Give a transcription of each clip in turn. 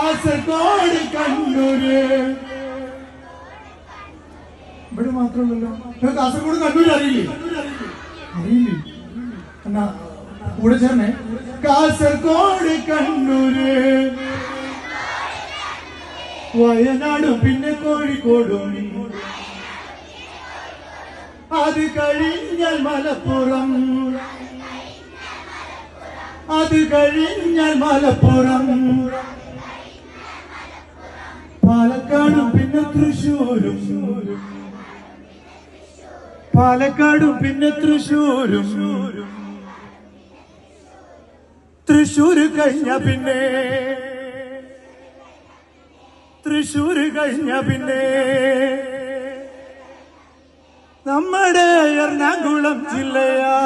കാസർഗോഡ് കണ്ണൂര്. ഇവിടെ മാത്രമല്ലല്ലോ, കാസർഗോഡ് കണ്ണൂര് അറിയില്ലേ? അറിയില്ലേ? എന്നാ കൂടെ ചേർന്നേ. കാസർഗോഡ് കണ്ണൂര്, വയനാടും പിന്നെ കോഴിക്കോടും, അത് കഴിഞ്ഞാൽ മലപ്പുറം, അത് കഴിഞ്ഞാൽ മലപ്പുറം, പാലക്കാടും പിന്നെ തൃശ്ശൂരും, പാലക്കാടും പിന്നെ തൃശ്ശൂരും, തൃശ്ശൂര് കഴിഞ്ഞ പിന്നെ, തൃശ്ശൂര് കഴിഞ്ഞ പിന്നെ നമ്മുടെ എറണാകുളം ജില്ലയാ.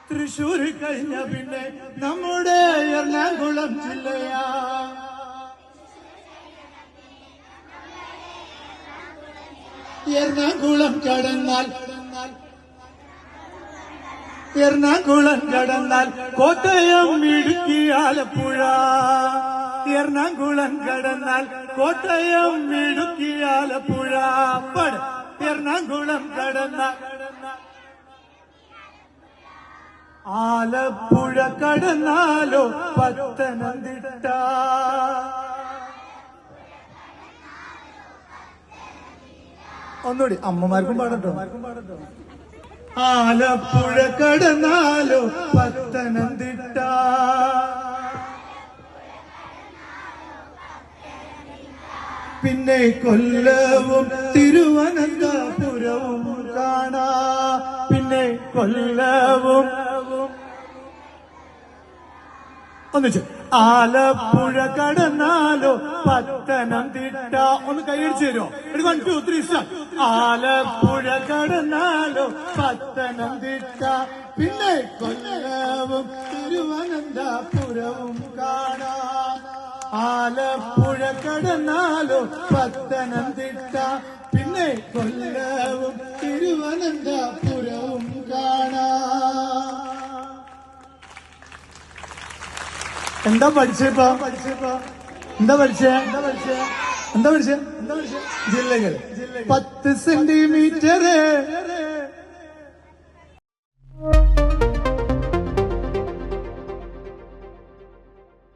തൃശ്ശൂര് കഴിഞ്ഞ പിന്നെ നമ്മുടെ എറണാകുളം ജില്ലയാ. എറണാകുളം കടന്നാൽ, എറണാകുളം കടന്നാൽ കോട്ടയം, ഇടുക്കി, ആലപ്പുഴ. എറണാകുളം കടന്നാൽ കോട്ടയം, ഇടുക്കി, ആലപ്പുഴ. എറണാകുളം കടന്നാൽ ആലപ്പുഴ കടന്നാലോ പത്തനംതിട്ട. ഒന്നുകൂടി അമ്മമാർക്കും പാടട്ടോ. ആലപ്പുഴ കടന്നാലോ പത്തനംതിട്ട, പിന്നെ കൊല്ലവും തിരുവനന്തപുരവും കാണാ. പിന്നെ കൊല്ലവും ഒന്നിച്ച്. ആലപ്പുഴ കടന്നാലോ പത്തനംതിട്ട. ഒന്ന് കൈയടിച്ചു തരുമോ? 1 2 3 സ്റ്റാർട്ട്. ആലപ്പുഴ കടന്നാലോ പത്തനംതിട്ട, പിന്നെ കൊല്ലവും തിരുവനന്തപുരവും കാണാം. ആലപ്പുഴ കടന്നാലോ പത്തനംതിട്ട, പിന്നെ കൊല്ലവും തിരുവനന്തപുരവും കാണാം. എന്താ പഠിച്ചേപ്പാ? എന്താ പഠിച്ചേ? ജില്ലകൾ 10 സെന്റിമീറ്റർ